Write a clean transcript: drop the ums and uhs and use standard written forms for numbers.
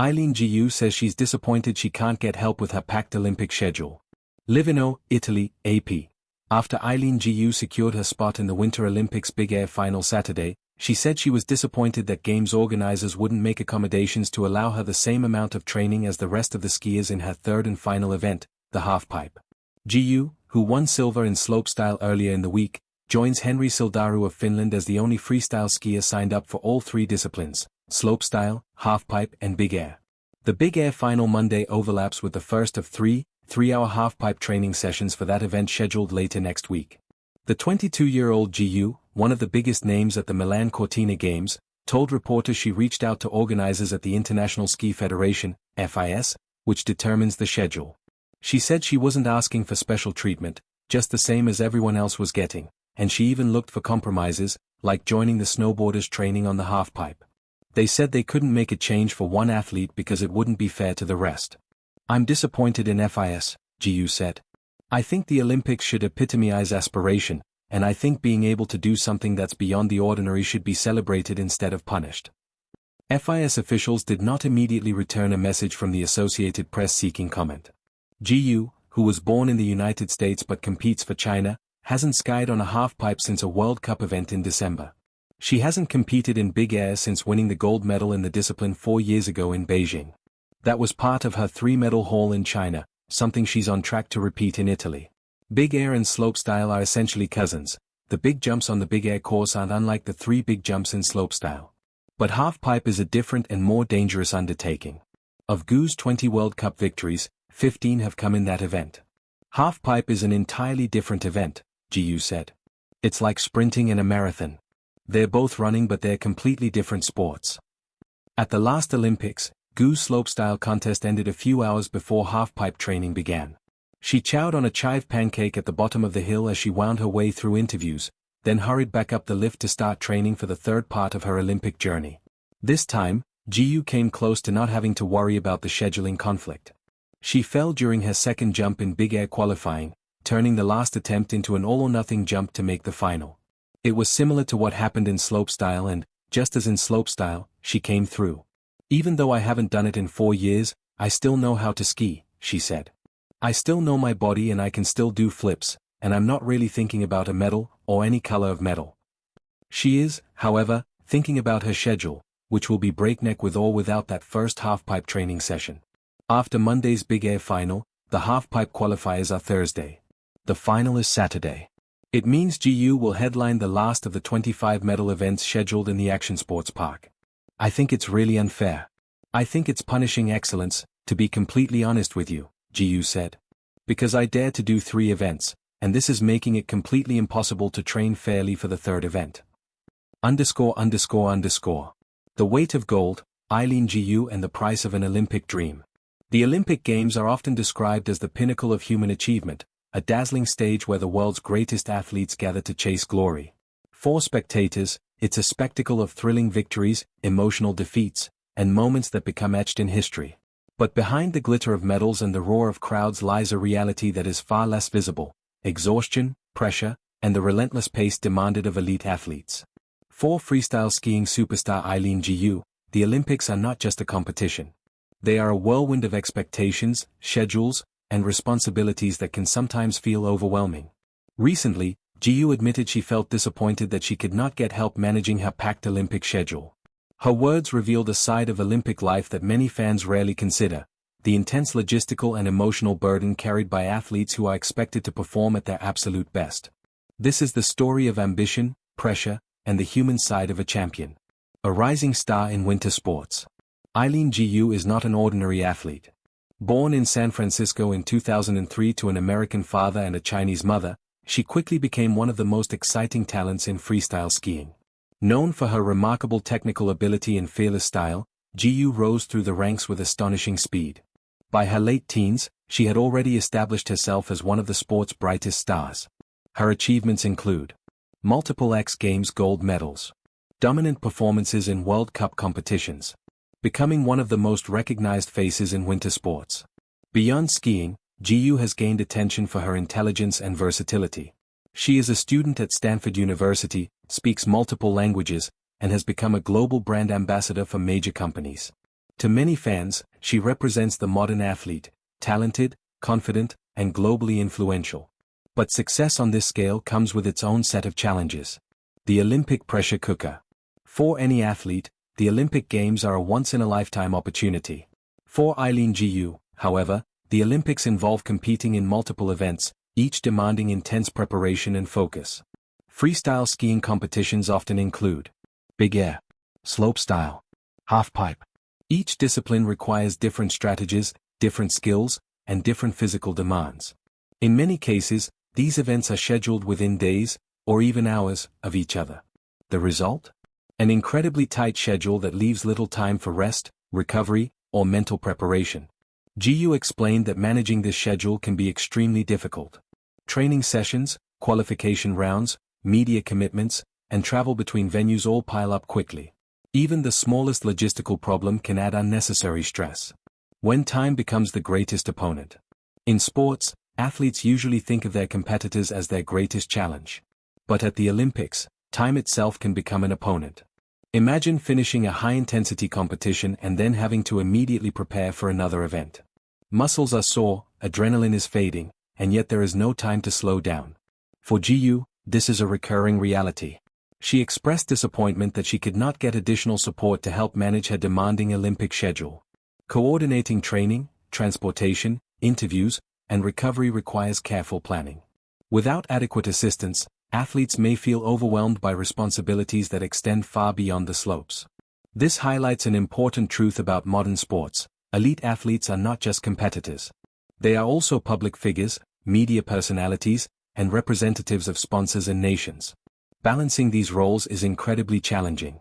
Eileen Gu says she's disappointed she can't get help with her packed Olympic schedule. Livigno, Italy, AP. After Eileen Gu secured her spot in the Winter Olympics Big Air final Saturday, she said she was disappointed that Games organizers wouldn't make accommodations to allow her the same amount of training as the rest of the skiers in her third and final event, the halfpipe. Gu, who won silver in slopestyle earlier in the week, joins Henri Sildaru of Finland as the only freestyle skier signed up for all three disciplines: slopestyle, halfpipe and big air. The big air final Monday overlaps with the first of three-hour halfpipe training sessions for that event scheduled later next week. The 22-year-old Gu, one of the biggest names at the Milan Cortina Games, told reporters she reached out to organizers at the International Ski Federation, FIS, which determines the schedule. She said she wasn't asking for special treatment, just the same as everyone else was getting, and she even looked for compromises, like joining the snowboarders training on the halfpipe. They said they couldn't make a change for one athlete because it wouldn't be fair to the rest. "I'm disappointed in FIS," Gu said. "I think the Olympics should epitomize aspiration, and I think being able to do something that's beyond the ordinary should be celebrated instead of punished." FIS officials did not immediately return a message from the Associated Press seeking comment. Gu, who was born in the United States but competes for China, hasn't skied on a halfpipe since a World Cup event in December. She hasn't competed in big air since winning the gold medal in the discipline 4 years ago in Beijing. That was part of her 3-medal haul in China, something she's on track to repeat in Italy. Big air and slopestyle are essentially cousins. The big jumps on the big air course aren't unlike the 3 big jumps in slopestyle. But halfpipe is a different and more dangerous undertaking. Of Gu's 20 World Cup victories, 15 have come in that event. Halfpipe is an entirely different event, Gu said. "It's like sprinting and a marathon. They're both running but they're completely different sports." At the last Olympics, Gu's slopestyle contest ended a few hours before halfpipe training began. She chowed on a chive pancake at the bottom of the hill as she wound her way through interviews, then hurried back up the lift to start training for the third part of her Olympic journey. This time, Gu came close to not having to worry about the scheduling conflict. She fell during her second jump in big air qualifying, turning the last attempt into an all-or-nothing jump to make the final. It was similar to what happened in slopestyle and, just as in slopestyle, she came through. "Even though I haven't done it in 4 years, I still know how to ski," she said. "I still know my body and I can still do flips, and I'm not really thinking about a medal, or any color of medal." She is, however, thinking about her schedule, which will be breakneck with or without that first halfpipe training session. After Monday's big air final, the halfpipe qualifiers are Thursday. The final is Saturday. It means Gu will headline the last of the 25 medal events scheduled in the Action Sports Park. "I think it's really unfair. I think it's punishing excellence, to be completely honest with you," Gu said. "Because I dare to do 3 events, and this is making it completely impossible to train fairly for the third event." _____. The weight of gold, Eileen Gu and the price of an Olympic dream. The Olympic Games are often described as the pinnacle of human achievement, a dazzling stage where the world's greatest athletes gather to chase glory. For spectators, it's a spectacle of thrilling victories, emotional defeats, and moments that become etched in history. But behind the glitter of medals and the roar of crowds lies a reality that is far less visible: exhaustion, pressure, and the relentless pace demanded of elite athletes. For freestyle skiing superstar Eileen Gu, the Olympics are not just a competition. They are a whirlwind of expectations, schedules, and responsibilities that can sometimes feel overwhelming. Recently, Gu admitted she felt disappointed that she could not get help managing her packed Olympic schedule. Her words revealed a side of Olympic life that many fans rarely consider: the intense logistical and emotional burden carried by athletes who are expected to perform at their absolute best. This is the story of ambition, pressure, and the human side of a champion. A rising star in winter sports. Eileen Gu is not an ordinary athlete. Born in San Francisco in 2003 to an American father and a Chinese mother, she quickly became one of the most exciting talents in freestyle skiing. Known for her remarkable technical ability and fearless style, Gu rose through the ranks with astonishing speed. By her late teens, she had already established herself as one of the sport's brightest stars. Her achievements include multiple X Games gold medals, dominant performances in World Cup competitions, becoming one of the most recognized faces in winter sports. Beyond skiing, Gu has gained attention for her intelligence and versatility. She is a student at Stanford University, speaks multiple languages, and has become a global brand ambassador for major companies. To many fans, she represents the modern athlete, talented, confident, and globally influential. But success on this scale comes with its own set of challenges. The Olympic pressure cooker. For any athlete, the Olympic Games are a once-in-a-lifetime opportunity. For Eileen Gu, however, the Olympics involve competing in multiple events, each demanding intense preparation and focus. Freestyle skiing competitions often include big air, slopestyle, halfpipe. Each discipline requires different strategies, different skills, and different physical demands. In many cases, these events are scheduled within days, or even hours, of each other. The result? An incredibly tight schedule that leaves little time for rest, recovery, or mental preparation. Gu explained that managing this schedule can be extremely difficult. Training sessions, qualification rounds, media commitments, and travel between venues all pile up quickly. Even the smallest logistical problem can add unnecessary stress. When time becomes the greatest opponent. In sports, athletes usually think of their competitors as their greatest challenge. But at the Olympics, time itself can become an opponent. Imagine finishing a high-intensity competition and then having to immediately prepare for another event. Muscles are sore, adrenaline is fading, and yet there is no time to slow down. For Gu, this is a recurring reality. She expressed disappointment that she could not get additional support to help manage her demanding Olympic schedule. Coordinating training, transportation, interviews, and recovery requires careful planning. Without adequate assistance, athletes may feel overwhelmed by responsibilities that extend far beyond the slopes. This highlights an important truth about modern sports. Elite athletes are not just competitors. They are also public figures, media personalities, and representatives of sponsors and nations. Balancing these roles is incredibly challenging.